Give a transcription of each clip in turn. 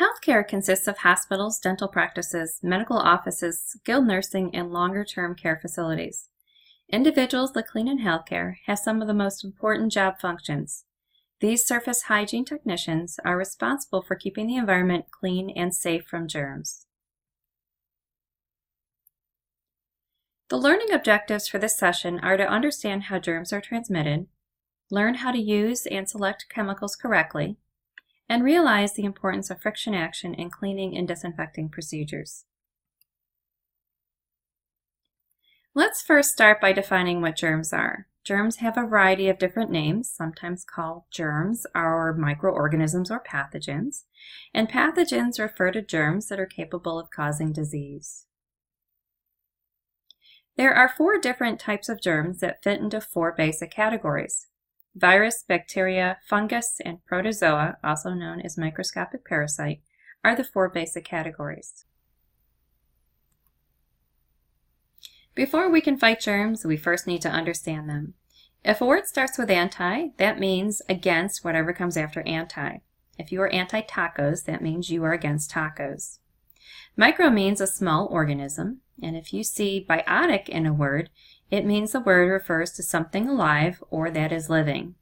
Healthcare consists of hospitals, dental practices, medical offices, skilled nursing, and longer-term care facilities. Individuals that clean in healthcare have some of the most important job functions. These surface hygiene technicians are responsible for keeping the environment clean and safe from germs. The learning objectives for this session are to understand how germs are transmitted, learn how to use and select chemicals correctly, and realize the importance of friction action in cleaning and disinfecting procedures. Let's first start by defining what germs are. Germs have a variety of different names, sometimes called germs or microorganisms or pathogens, and pathogens refer to germs that are capable of causing disease. There are 4 different types of germs that fit into 4 basic categories. Virus, bacteria, fungus, and protozoa, also known as microscopic parasite, are the 4 basic categories. Before we can fight germs, we first need to understand them. If a word starts with anti, that means against whatever comes after anti. If you are anti-tacos, that means you are against tacos. Micro means a small organism, and if you see biotic in a word, it means the word refers to something alive or that is living.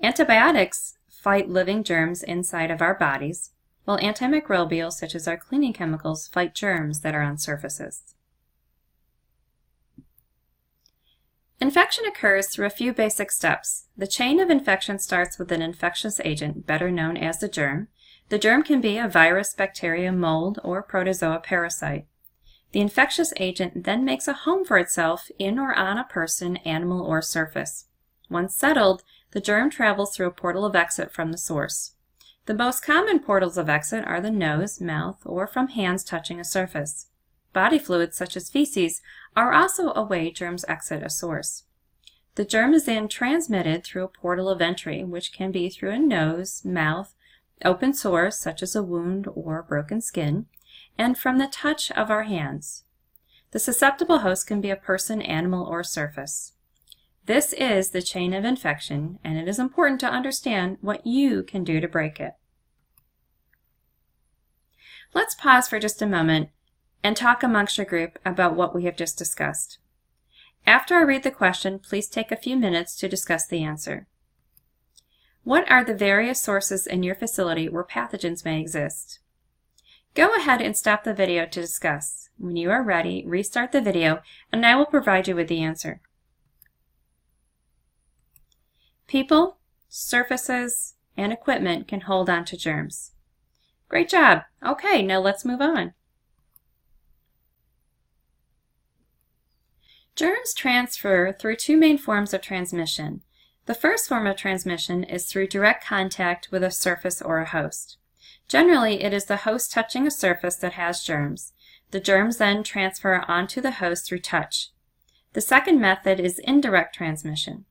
Antibiotics fight living germs inside of our bodies, while antimicrobials, such as our cleaning chemicals, fight germs that are on surfaces. Infection occurs through a few basic steps. The chain of infection starts with an infectious agent, better known as the germ. The germ can be a virus, bacteria, mold, or protozoa parasite. The infectious agent then makes a home for itself in or on a person, animal, or surface. Once settled, the germ travels through a portal of exit from the source. The most common portals of exit are the nose, mouth, or from hands touching a surface. Body fluids such as feces are also a way germs exit a source. The germ is then transmitted through a portal of entry, which can be through a nose, mouth, open sores such as a wound or broken skin, and from the touch of our hands. The susceptible host can be a person, animal, or surface. This is the chain of infection, and it is important to understand what you can do to break it. Let's pause for just a moment and talk amongst your group about what we have just discussed. After I read the question, please take a few minutes to discuss the answer. What are the various sources in your facility where pathogens may exist? Go ahead and stop the video to discuss. When you are ready, restart the video and I will provide you with the answer. People, surfaces, and equipment can hold on to germs. Great job! Okay, now let's move on. Germs transfer through 2 main forms of transmission. The first form of transmission is through direct contact with a surface or a host. Generally, it is the host touching a surface that has germs. The germs then transfer onto the host through touch. The second method is indirect transmission.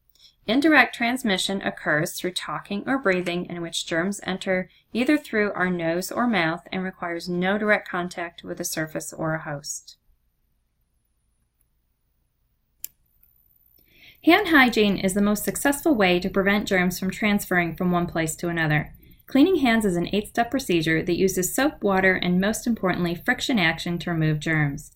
Indirect transmission occurs through talking or breathing, in which germs enter either through our nose or mouth and requires no direct contact with a surface or a host. Hand hygiene is the most successful way to prevent germs from transferring from one place to another. Cleaning hands is an 8-step procedure that uses soap, water, and most importantly, friction action to remove germs.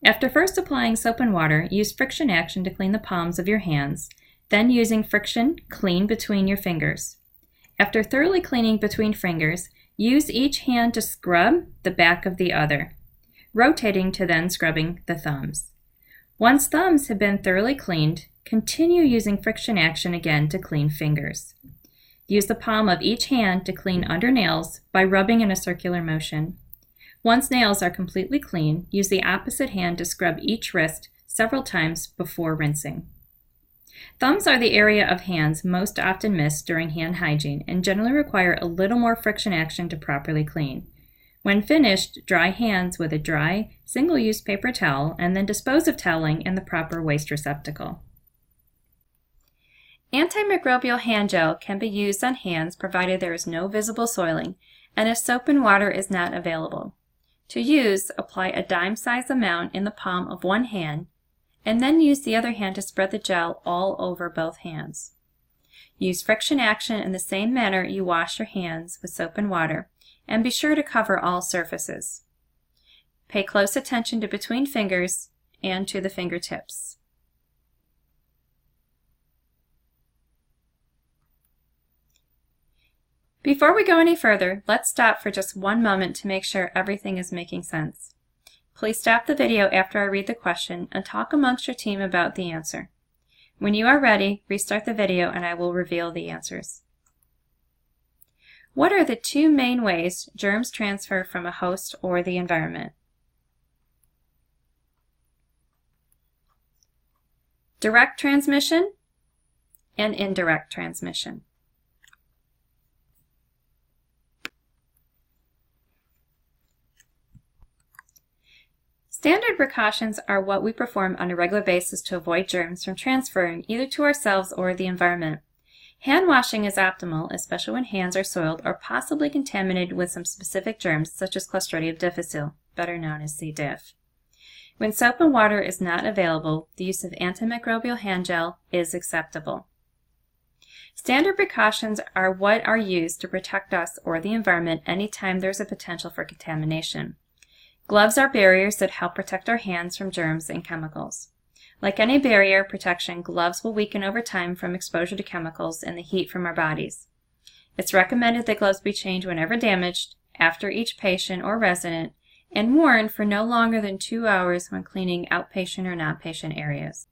After first applying soap and water, use friction action to clean the palms of your hands. Then using friction, clean between your fingers. After thoroughly cleaning between fingers, use each hand to scrub the back of the other, rotating to then scrubbing the thumbs. Once thumbs have been thoroughly cleaned, continue using friction action again to clean fingers. Use the palm of each hand to clean under nails by rubbing in a circular motion. Once nails are completely clean, use the opposite hand to scrub each wrist several times before rinsing. Thumbs are the area of hands most often missed during hand hygiene and generally require a little more friction action to properly clean. When finished, dry hands with a dry, single-use paper towel and then dispose of toweling in the proper waste receptacle. Antimicrobial hand gel can be used on hands provided there is no visible soiling and if soap and water is not available. To use, apply a dime-sized amount in the palm of one hand and then use the other hand to spread the gel all over both hands. Use friction action in the same manner you wash your hands with soap and water, and be sure to cover all surfaces. Pay close attention to between fingers and to the fingertips. Before we go any further, let's stop for just one moment to make sure everything is making sense. Please stop the video after I read the question and talk amongst your team about the answer. When you are ready, restart the video and I will reveal the answers. What are the two main ways germs transfer from a host or the environment? Direct transmission and indirect transmission. Standard precautions are what we perform on a regular basis to avoid germs from transferring either to ourselves or the environment. Hand washing is optimal, especially when hands are soiled or possibly contaminated with some specific germs such as Clostridium difficile, better known as C. diff. When soap and water is not available, the use of antimicrobial hand gel is acceptable. Standard precautions are what are used to protect us or the environment anytime there is a potential for contamination. Gloves are barriers that help protect our hands from germs and chemicals. Like any barrier protection, gloves will weaken over time from exposure to chemicals and the heat from our bodies. It's recommended that gloves be changed whenever damaged, after each patient or resident, and worn for no longer than 2 hours when cleaning outpatient or non-patient areas.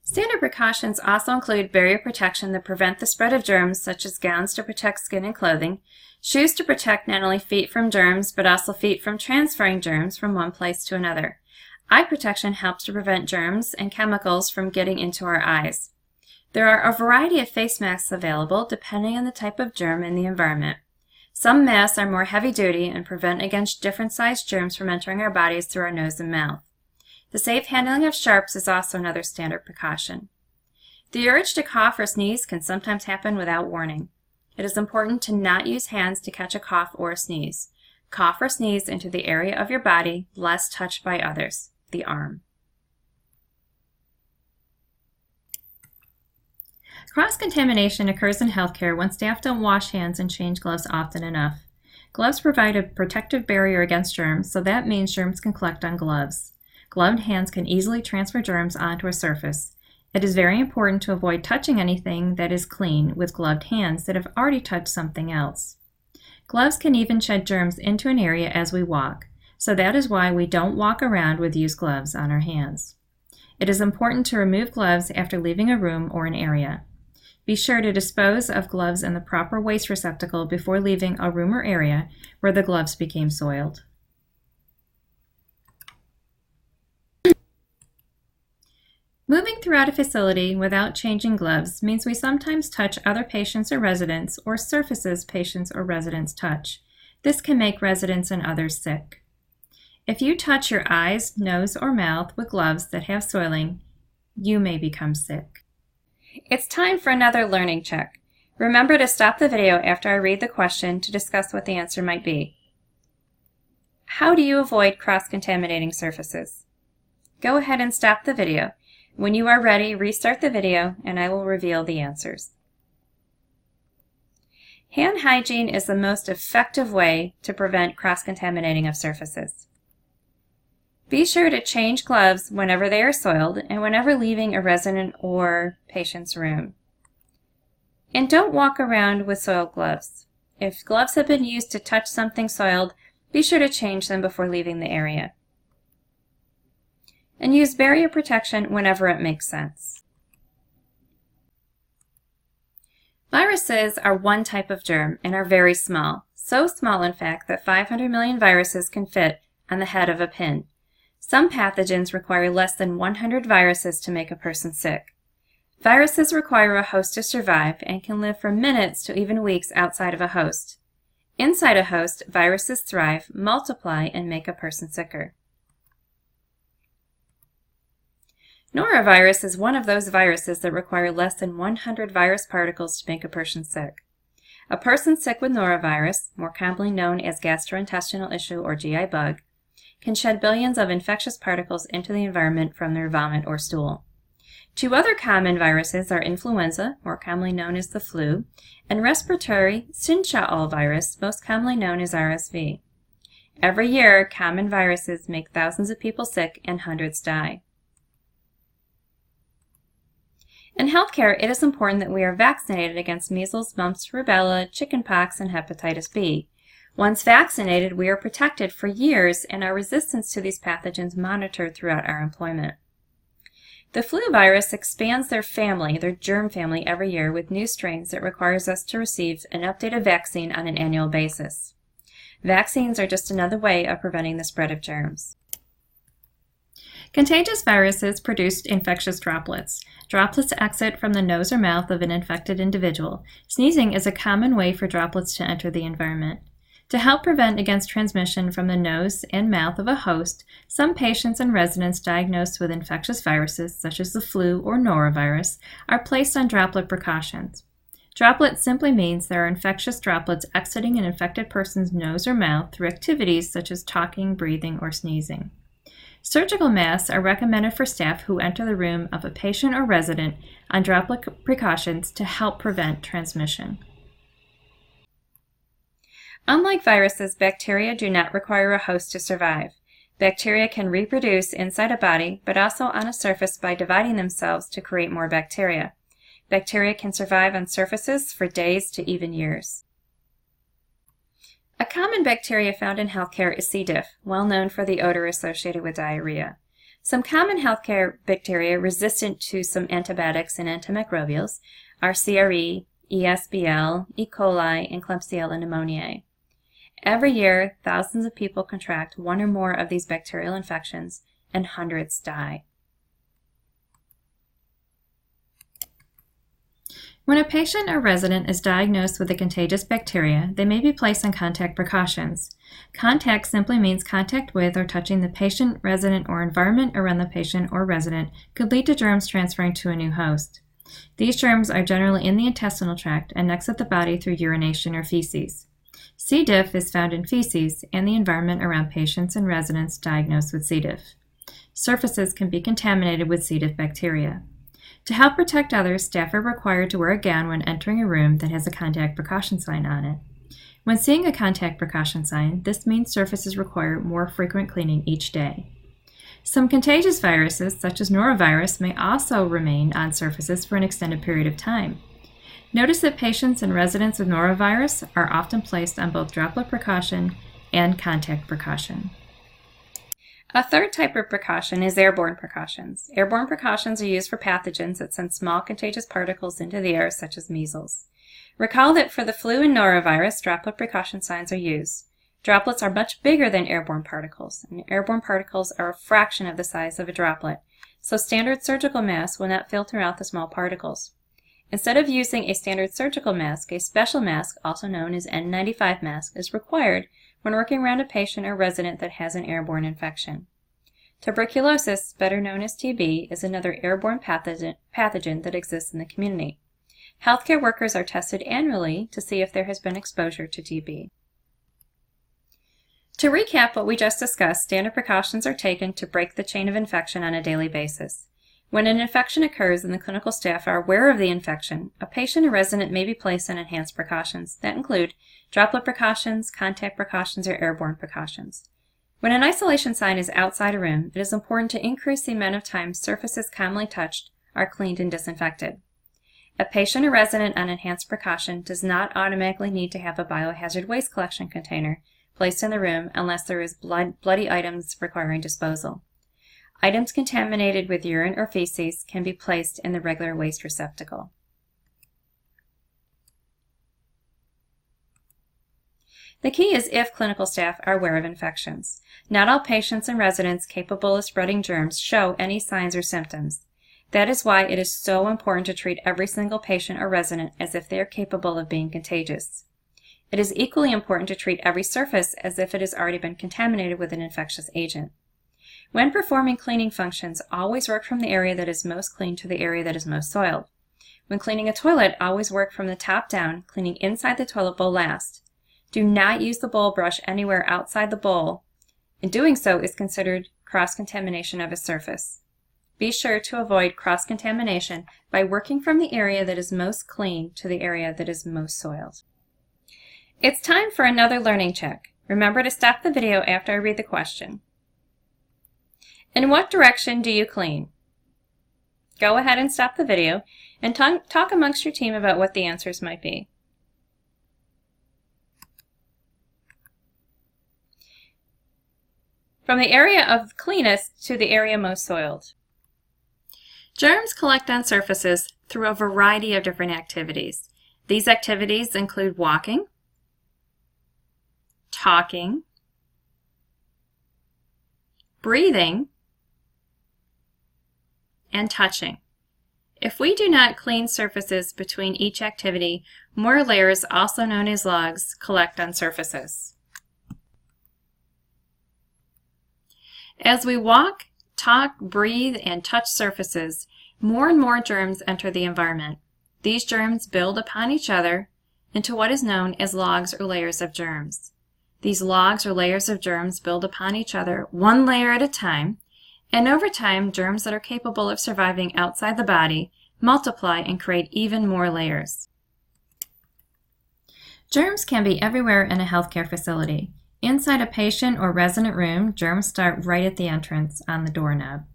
Standard precautions also include barrier protection that prevent the spread of germs, such as gowns to protect skin and clothing, shoes to protect not only feet from germs, but also feet from transferring germs from one place to another. Eye protection helps to prevent germs and chemicals from getting into our eyes. There are a variety of face masks available depending on the type of germ in the environment. Some masks are more heavy-duty and prevent against different sized germs from entering our bodies through our nose and mouth. The safe handling of sharps is also another standard precaution. The urge to cough or sneeze can sometimes happen without warning. It is important to not use hands to catch a cough or a sneeze. Cough or sneeze into the area of your body less touched by others, the arm. Cross-contamination occurs in healthcare when staff don't wash hands and change gloves often enough. Gloves provide a protective barrier against germs, so that means germs can collect on gloves. Gloved hands can easily transfer germs onto a surface. It is very important to avoid touching anything that is clean with gloved hands that have already touched something else. Gloves can even shed germs into an area as we walk, so that is why we don't walk around with used gloves on our hands. It is important to remove gloves after leaving a room or an area. Be sure to dispose of gloves in the proper waste receptacle before leaving a room or area where the gloves became soiled. Moving throughout a facility without changing gloves means we sometimes touch other patients or residents or surfaces patients or residents touch. This can make residents and others sick. If you touch your eyes, nose, or mouth with gloves that have soiling, you may become sick. It's time for another learning check. Remember to stop the video after I read the question to discuss what the answer might be. How do you avoid cross-contaminating surfaces? Go ahead and stop the video. When you are ready, restart the video and I will reveal the answers. Hand hygiene is the most effective way to prevent cross-contaminating of surfaces. Be sure to change gloves whenever they are soiled and whenever leaving a resident or patient's room. And don't walk around with soiled gloves. If gloves have been used to touch something soiled, be sure to change them before leaving the area. And use barrier protection whenever it makes sense. Viruses are one type of germ and are very small, so small in fact that 500 million viruses can fit on the head of a pin. Some pathogens require less than 100 viruses to make a person sick. Viruses require a host to survive and can live for minutes to even weeks outside of a host. Inside a host, viruses thrive, multiply, and make a person sicker. Norovirus is one of those viruses that require less than 100 virus particles to make a person sick. A person sick with norovirus, more commonly known as gastrointestinal issue or GI bug, can shed billions of infectious particles into the environment from their vomit or stool. Two other common viruses are influenza, more commonly known as the flu, and respiratory syncytial virus, most commonly known as RSV. Every year, common viruses make thousands of people sick and hundreds die. In healthcare, it is important that we are vaccinated against measles, mumps, rubella, chickenpox, and hepatitis B. Once vaccinated, we are protected for years and our resistance to these pathogens monitored throughout our employment. The flu virus expands their germ family every year with new strains that requires us to receive an updated vaccine on an annual basis. Vaccines are just another way of preventing the spread of germs. Contagious viruses produce infectious droplets. Droplets exit from the nose or mouth of an infected individual. Sneezing is a common way for droplets to enter the environment. To help prevent against transmission from the nose and mouth of a host, some patients and residents diagnosed with infectious viruses, such as the flu or norovirus, are placed on droplet precautions. Droplet simply means there are infectious droplets exiting an infected person's nose or mouth through activities such as talking, breathing, or sneezing. Surgical masks are recommended for staff who enter the room of a patient or resident on droplet precautions to help prevent transmission. Unlike viruses, bacteria do not require a host to survive. Bacteria can reproduce inside a body, but also on a surface by dividing themselves to create more bacteria. Bacteria can survive on surfaces for days to even years. A common bacteria found in healthcare is C. diff, well known for the odor associated with diarrhea. Some common healthcare bacteria resistant to some antibiotics and antimicrobials are CRE, ESBL, E. coli, and Klebsiella pneumoniae. Every year, thousands of people contract one or more of these bacterial infections, and hundreds die. When a patient or resident is diagnosed with a contagious bacteria, they may be placed on contact precautions. Contact simply means contact with or touching the patient, resident, or environment around the patient or resident could lead to germs transferring to a new host. These germs are generally in the intestinal tract and exit the body through urination or feces. C. diff is found in feces and the environment around patients and residents diagnosed with C. diff. Surfaces can be contaminated with C. diff bacteria. To help protect others, staff are required to wear a gown when entering a room that has a contact precaution sign on it. When seeing a contact precaution sign, this means surfaces require more frequent cleaning each day. Some contagious viruses, such as norovirus, may also remain on surfaces for an extended period of time. Notice that patients and residents with norovirus are often placed on both droplet precaution and contact precaution. A third type of precaution is airborne precautions. Airborne precautions are used for pathogens that send small contagious particles into the air, such as measles. Recall that for the flu and norovirus, droplet precaution signs are used. Droplets are much bigger than airborne particles, and airborne particles are a fraction of the size of a droplet, so standard surgical masks will not filter out the small particles. Instead of using a standard surgical mask, a special mask, also known as N95 mask, is required when working around a patient or resident that has an airborne infection. Tuberculosis, better known as TB, is another airborne pathogen that exists in the community. Healthcare workers are tested annually to see if there has been exposure to TB. To recap what we just discussed, standard precautions are taken to break the chain of infection on a daily basis. When an infection occurs and the clinical staff are aware of the infection, a patient or resident may be placed on enhanced precautions that include droplet precautions, contact precautions, or airborne precautions. When an isolation sign is outside a room, it is important to increase the amount of time surfaces commonly touched are cleaned and disinfected. A patient or resident on enhanced precaution does not automatically need to have a biohazard waste collection container placed in the room unless there is bloody items requiring disposal. Items contaminated with urine or feces can be placed in the regular waste receptacle. The key is if clinical staff are aware of infections. Not all patients and residents capable of spreading germs show any signs or symptoms. That is why it is so important to treat every single patient or resident as if they are capable of being contagious. It is equally important to treat every surface as if it has already been contaminated with an infectious agent. When performing cleaning functions, always work from the area that is most clean to the area that is most soiled. When cleaning a toilet, always work from the top down, cleaning inside the toilet bowl last. Do not use the bowl brush anywhere outside the bowl, and doing so is considered cross-contamination of a surface. Be sure to avoid cross-contamination by working from the area that is most clean to the area that is most soiled. It's time for another learning check. Remember to stop the video after I read the question. In what direction do you clean? Go ahead and stop the video and talk amongst your team about what the answers might be. From the area of cleanest to the area most soiled. Germs collect on surfaces through a variety of different activities. These activities include walking, talking, breathing, and touching. If we do not clean surfaces between each activity, more layers, also known as logs, collect on surfaces. As we walk, talk, breathe, and touch surfaces, more and more germs enter the environment. These germs build upon each other into what is known as logs or layers of germs. These logs or layers of germs build upon each other one layer at a time, and over time, germs that are capable of surviving outside the body multiply and create even more layers. Germs can be everywhere in a healthcare facility. Inside a patient or resident room, germs start right at the entrance on the doorknob.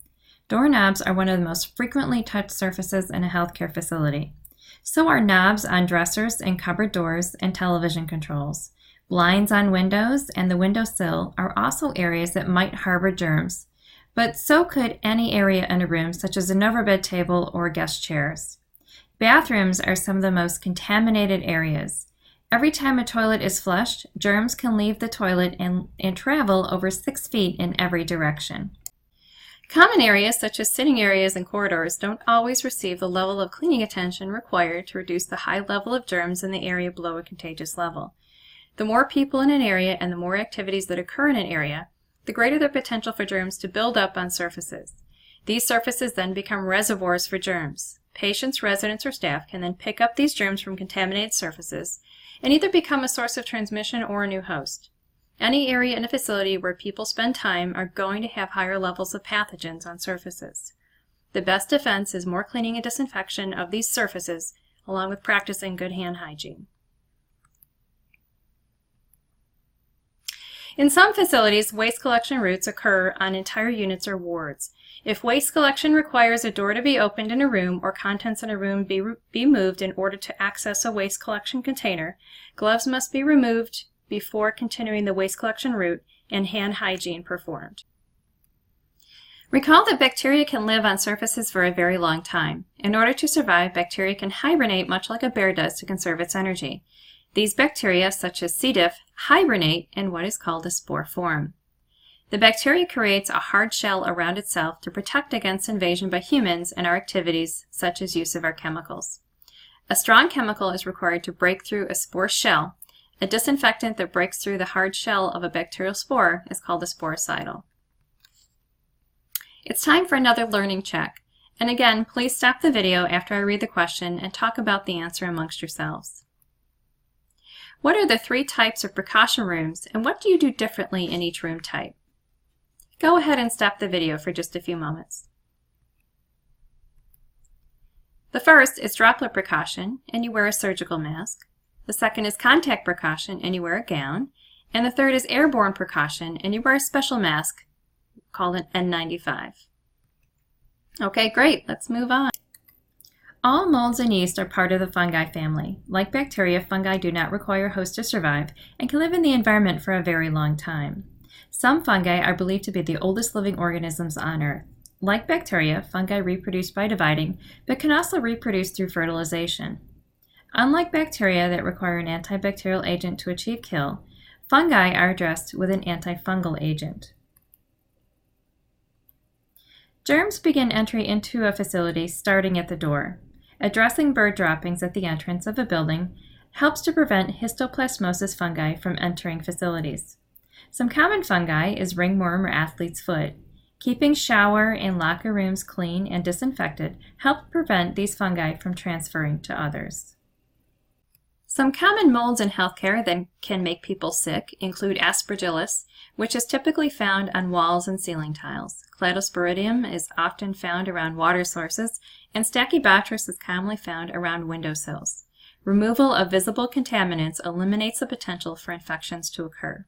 Doorknobs are one of the most frequently touched surfaces in a healthcare facility. So are knobs on dressers and cupboard doors and television controls. Blinds on windows and the windowsill are also areas that might harbor germs, but so could any area in a room such as an overbed table or guest chairs. Bathrooms are some of the most contaminated areas. Every time a toilet is flushed, germs can leave the toilet and travel over 6 feet in every direction. Common areas such as sitting areas and corridors don't always receive the level of cleaning attention required to reduce the high level of germs in the area below a contagious level. The more people in an area and the more activities that occur in an area, the greater the potential for germs to build up on surfaces. These surfaces then become reservoirs for germs. Patients, residents, or staff can then pick up these germs from contaminated surfaces and either become a source of transmission or a new host. Any area in a facility where people spend time are going to have higher levels of pathogens on surfaces. The best defense is more cleaning and disinfection of these surfaces, along with practicing good hand hygiene. In some facilities, waste collection routes occur on entire units or wards. If waste collection requires a door to be opened in a room or contents in a room be moved in order to access a waste collection container, gloves must be removed before continuing the waste collection route and hand hygiene performed. Recall that bacteria can live on surfaces for a very long time. In order to survive, bacteria can hibernate much like a bear does to conserve its energy. These bacteria, such as C. diff, hibernate in what is called a spore form. The bacteria creates a hard shell around itself to protect against invasion by humans and our activities, such as use of our chemicals. A strong chemical is required to break through a spore shell. A disinfectant that breaks through the hard shell of a bacterial spore is called a sporicidal. It's time for another learning check. And again, please stop the video after I read the question and talk about the answer amongst yourselves. What are the 3 types of precaution rooms, and what do you do differently in each room type? Go ahead and stop the video for just a few moments. The first is droplet precaution, and you wear a surgical mask. The second is contact precaution, and you wear a gown. And the third is airborne precaution, and you wear a special mask called an N95. Okay, great. Let's move on. All molds and yeast are part of the fungi family. Like bacteria, fungi do not require hosts to survive and can live in the environment for a very long time. Some fungi are believed to be the oldest living organisms on Earth. Like bacteria, fungi reproduce by dividing, but can also reproduce through fertilization. Unlike bacteria that require an antibacterial agent to achieve kill, fungi are addressed with an antifungal agent. Germs begin entry into a facility starting at the door. Addressing bird droppings at the entrance of a building helps to prevent histoplasmosis fungi from entering facilities. Some common fungi is ringworm or athlete's foot. Keeping shower and locker rooms clean and disinfected helps prevent these fungi from transferring to others. Some common molds in healthcare that can make people sick include Aspergillus, which is typically found on walls and ceiling tiles. Cladosporidium is often found around water sources, and Stachybotrys is commonly found around windowsills. Removal of visible contaminants eliminates the potential for infections to occur.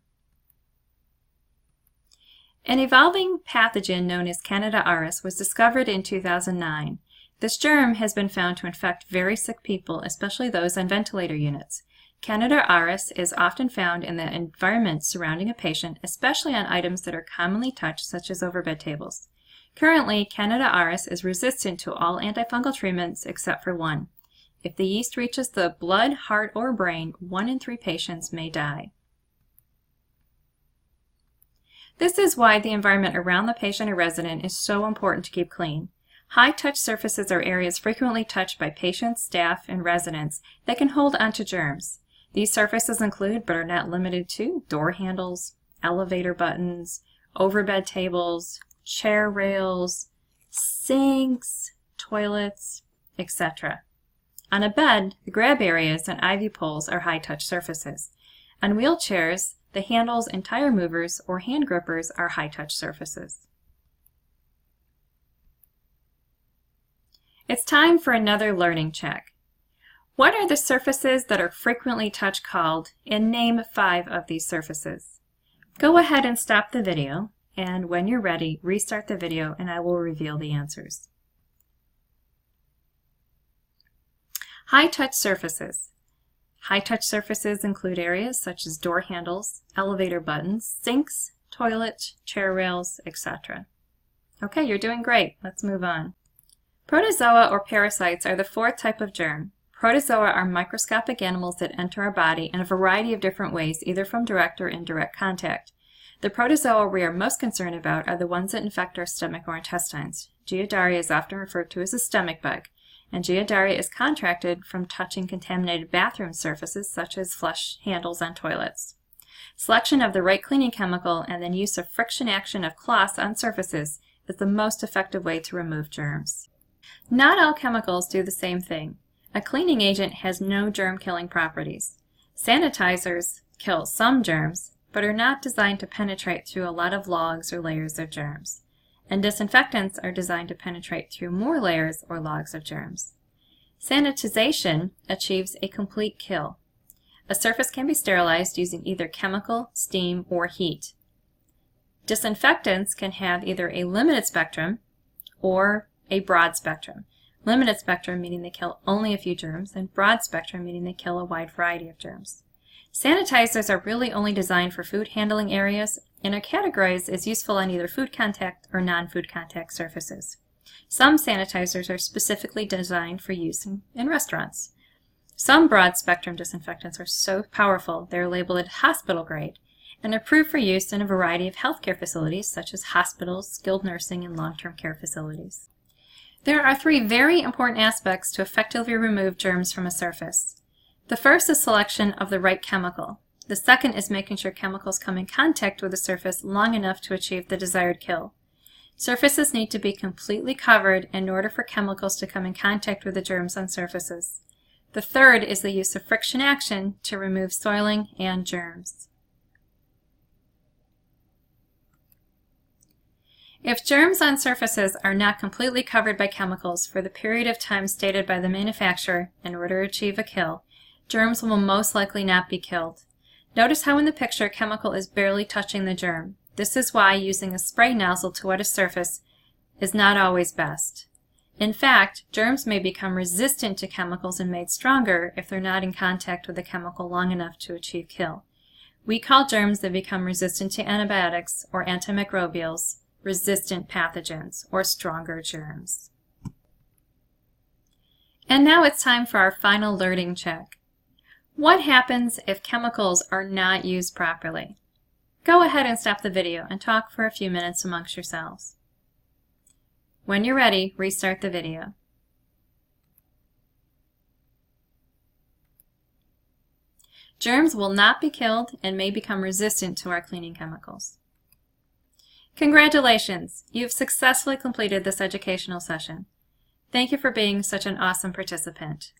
An evolving pathogen known as Candida auris was discovered in 2009. This germ has been found to infect very sick people, especially those on ventilator units. Candida auris is often found in the environment surrounding a patient, especially on items that are commonly touched, such as over bed tables. Currently, Candida auris is resistant to all antifungal treatments except for one. If the yeast reaches the blood, heart, or brain, 1 in 3 patients may die. This is why the environment around the patient or resident is so important to keep clean. High-touch surfaces are areas frequently touched by patients, staff, and residents that can hold onto germs. These surfaces include, but are not limited to, door handles, elevator buttons, overbed tables, chair rails, sinks, toilets, etc. On a bed, the grab areas and ivy poles are high-touch surfaces. On wheelchairs, the handles and tire movers or hand grippers are high-touch surfaces. It's time for another learning check. What are the surfaces that are frequently touched called, and name 5 of these surfaces. Go ahead and stop the video, and when you're ready, restart the video and I will reveal the answers. High-touch surfaces. High-touch surfaces include areas such as door handles, elevator buttons, sinks, toilet, chair rails, etc. Okay, you're doing great. Let's move on. Protozoa or parasites are the 4th type of germ. Protozoa are microscopic animals that enter our body in a variety of different ways, either from direct or indirect contact. The protozoa we are most concerned about are the ones that infect our stomach or intestines. Giardia is often referred to as a stomach bug, and Giardia is contracted from touching contaminated bathroom surfaces such as flush handles on toilets. Selection of the right cleaning chemical and then use of friction action of cloths on surfaces is the most effective way to remove germs. Not all chemicals do the same thing. A cleaning agent has no germ-killing properties. Sanitizers kill some germs, but are not designed to penetrate through a lot of logs or layers of germs. And disinfectants are designed to penetrate through more layers or logs of germs. Sanitization achieves a complete kill. A surface can be sterilized using either chemical, steam, or heat. Disinfectants can have either a limited spectrum or a broad spectrum. Limited spectrum meaning they kill only a few germs, and broad spectrum meaning they kill a wide variety of germs. Sanitizers are really only designed for food handling areas and are categorized as useful on either food contact or non-food contact surfaces. Some sanitizers are specifically designed for use in restaurants. Some broad spectrum disinfectants are so powerful they are labeled hospital grade and approved for use in a variety of healthcare facilities such as hospitals, skilled nursing, and long-term care facilities. There are 3 very important aspects to effectively remove germs from a surface. The first is selection of the right chemical. The second is making sure chemicals come in contact with the surface long enough to achieve the desired kill. Surfaces need to be completely covered in order for chemicals to come in contact with the germs on surfaces. The third is the use of friction action to remove soiling and germs. If germs on surfaces are not completely covered by chemicals for the period of time stated by the manufacturer in order to achieve a kill, germs will most likely not be killed. Notice how in the picture chemical is barely touching the germ. This is why using a spray nozzle to wet a surface is not always best. In fact, germs may become resistant to chemicals and made stronger if they're not in contact with the chemical long enough to achieve kill. We call germs that become resistant to antibiotics or antimicrobials resistant pathogens, or stronger germs. And now it's time for our final learning check. What happens if chemicals are not used properly? Go ahead and stop the video and talk for a few minutes amongst yourselves. When you're ready, restart the video. Germs will not be killed and may become resistant to our cleaning chemicals. Congratulations! You've successfully completed this educational session. Thank you for being such an awesome participant.